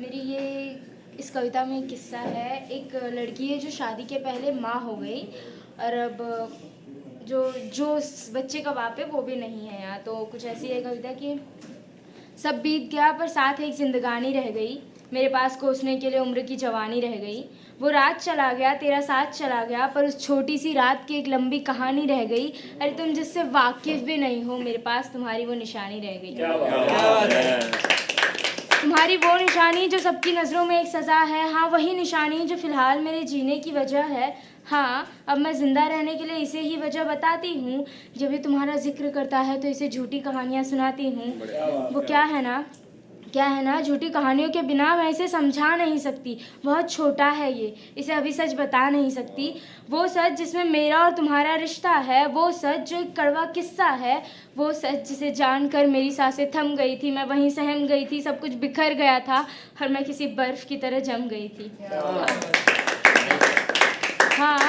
मेरी ये इस कविता में एक किस्सा है। एक लड़की है जो शादी के पहले माँ हो गई और अब जो जो उस बच्चे का बाप है वो भी नहीं है यहाँ। तो कुछ ऐसी है कविता कि सब बीत गया पर साथ एक जिंदगानी रह गई, मेरे पास कोसने के लिए उम्र की जवानी रह गई। वो रात चला गया तेरा साथ चला गया, पर उस छोटी सी रात की एक लंबी कहानी रह गई। अरे तुम जिससे वाकिफ भी नहीं हो, मेरे पास तुम्हारी वो निशानी रह गई। क्या बात है। तुम्हारी वो निशानी जो सबकी नज़रों में एक सज़ा है, हाँ वही निशानी जो फ़िलहाल मेरे जीने की वजह है। हाँ अब मैं ज़िंदा रहने के लिए इसे ही वजह बताती हूँ, जब ये तुम्हारा जिक्र करता है तो इसे झूठी कहानियाँ सुनाती हूँ। वो क्या है ना झूठी कहानियों के बिना मैं इसे समझा नहीं सकती। बहुत छोटा है ये, इसे अभी सच बता नहीं सकती। वो सच जिसमें मेरा और तुम्हारा रिश्ता है, वो सच जो एक कड़वा किस्सा है, वो सच जिसे जानकर मेरी सांसें थम गई थी, मैं वहीं सहम गई थी, सब कुछ बिखर गया था और मैं किसी बर्फ़ की तरह जम गई थी। हाँ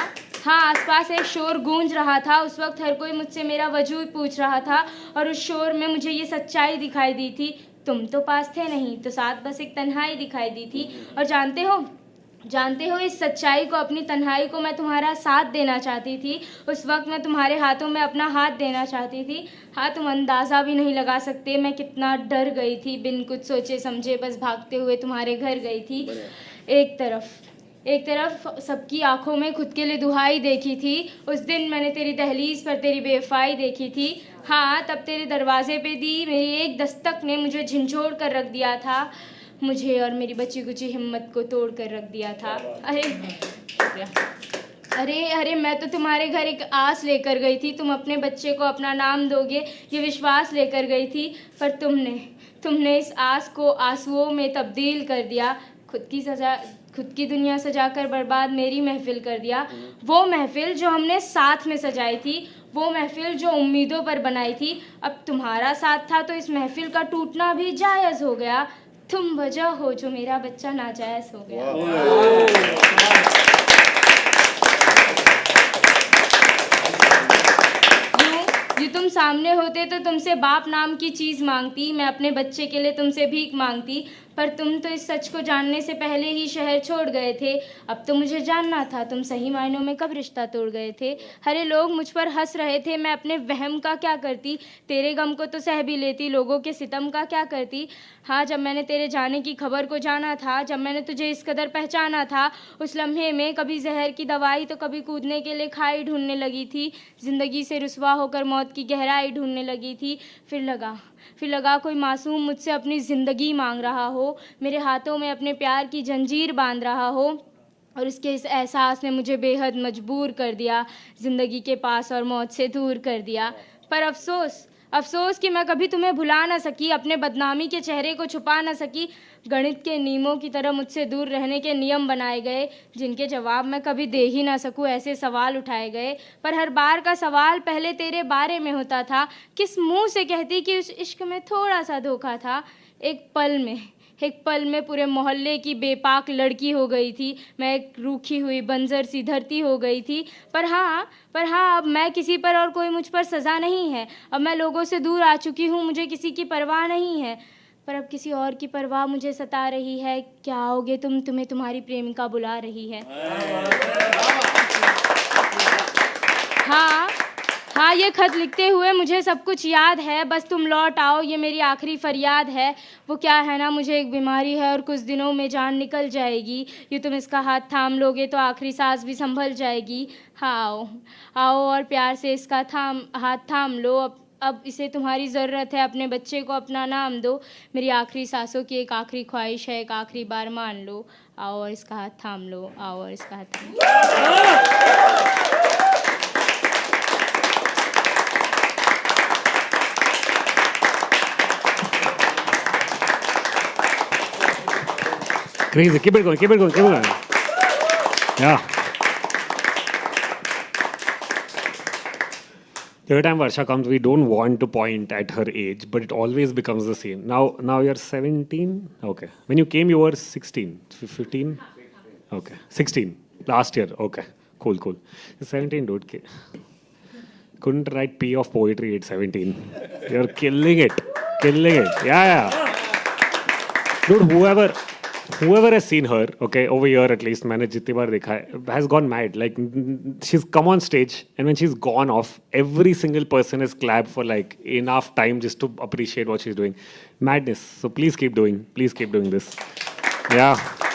आसपास एक शोर गूंज रहा था। उस वक्त हर कोई मुझसे मेरा वजूद पूछ रहा था और उस शोर में मुझे ये सच्चाई दिखाई दी थी, तुम तो पास थे नहीं, तो साथ बस एक तन्हाई दिखाई दी थी। और जानते हो इस सच्चाई को, अपनी तन्हाई को मैं तुम्हारा साथ देना चाहती थी। उस वक्त मैं तुम्हारे हाथों में अपना हाथ देना चाहती थी। हाँ तुम अंदाज़ा भी नहीं लगा सकते मैं कितना डर गई थी। बिन कुछ सोचे समझे बस भागते हुए तुम्हारे घर गई थी। एक तरफ सबकी आंखों में खुद के लिए दुहाई देखी थी। उस दिन मैंने तेरी दहलीज पर तेरी बेवफाई देखी थी। हाँ तब तेरे दरवाजे पे दी मेरी एक दस्तक ने मुझे झंझोड़ कर रख दिया था, मुझे और मेरी बची कुची हिम्मत को तोड़ कर रख दिया था। अरे मैं तो तुम्हारे घर एक आस लेकर गई थी, तुम अपने बच्चे को अपना नाम दोगे ये विश्वास लेकर गई थी, पर तुमने इस आस को आंसुओं में तब्दील कर दिया। खुद की दुनिया सजाकर बर्बाद मेरी महफिल कर दिया। वो महफिल जो हमने साथ में सजाई थी, वो महफिल जो उम्मीदों पर बनाई थी। अब तुम्हारा साथ था तो इस महफिल का टूटना भी जायज़ हो गया। तुम वजह हो जो मेरा बच्चा नाजायज़ हो गया। तुम सामने होते तो तुमसे बाप नाम की चीज़ मांगती, मैं अपने बच्चे के लिए तुमसे भीख मांगती, पर तुम तो इस सच को जानने से पहले ही शहर छोड़ गए थे। अब तो मुझे जानना था तुम सही मायनों में कब रिश्ता तोड़ गए थे। हरे लोग मुझ पर हंस रहे थे, मैं अपने वहम का क्या करती, तेरे गम को तो सह भी लेती, लोगों के सितम का क्या करती। हाँ जब मैंने तेरे जाने की खबर को जाना था, जब मैंने तुझे इस कदर पहचाना था, उस लम्हे में कभी जहर की दवाई तो कभी कूदने के लिए खाई ढूंढने लगी थी। ज़िंदगी से रुसवा होकर मौत की गहराई ढूंढने लगी थी। फिर लगा कोई मासूम मुझसे अपनी ज़िंदगी मांग रहा हो, मेरे हाथों में अपने प्यार की जंजीर बांध रहा हो, और उसके इस एहसास ने मुझे बेहद मजबूर कर दिया, ज़िंदगी के पास और मौत से दूर कर दिया। पर अफसोस कि मैं कभी तुम्हें भुला ना सकी, अपने बदनामी के चेहरे को छुपा ना सकी। गणित के नियमों की तरह मुझसे दूर रहने के नियम बनाए गए, जिनके जवाब मैं कभी दे ही ना सकूं, ऐसे सवाल उठाए गए। पर हर बार का सवाल पहले तेरे बारे में होता था, किस मुंह से कहती कि उस इश्क में थोड़ा सा धोखा था। एक पल में पूरे मोहल्ले की बेपाक लड़की हो गई थी, मैं एक रूखी हुई बंजर सी धरती हो गई थी। पर हाँ अब मैं किसी पर और कोई मुझ पर सज़ा नहीं है। अब मैं लोगों से दूर आ चुकी हूँ, मुझे किसी की परवाह नहीं है, पर अब किसी और की परवाह मुझे सता रही है। क्या आओगे तुम्हें तुम्हारी प्रेमिका बुला रही है। हाँ ये खत लिखते हुए मुझे सब कुछ याद है, बस तुम लौट आओ ये मेरी आखिरी फरियाद है। वो क्या है ना, मुझे एक बीमारी है और कुछ दिनों में जान निकल जाएगी, ये तुम इसका हाथ थाम लोगे तो आखिरी सांस भी संभल जाएगी। हाँ आओ और प्यार से इसका हाथ थाम लो, अब इसे तुम्हारी ज़रूरत है, अपने बच्चे को अपना नाम दो, मेरी आखिरी सांसों की एक आखिरी ख्वाहिश है, एक आखिरी बार मान लो। आओ और इसका हाथ थाम लो, आओ और इसका हाथ थाम लो। Crazy. Keep it going. Yeah. Every time Varsha comes, we don't want to point at her age, but it always becomes the same. Now you're 17. Okay. When you came, you were 16, 15. Okay. 16. Last year. Okay. Cool. You're 17, dude. Couldn't write P of poetry at 17. You're killing it. Yeah. Dude, whoever has seen her, okay, over here at least, मैंने जितनी बार देखा है, has gone mad. Like she's come on stage, and when she's gone off, every single person has clapped for like enough time just to appreciate what she's doing. Madness. So please keep doing this. Yeah.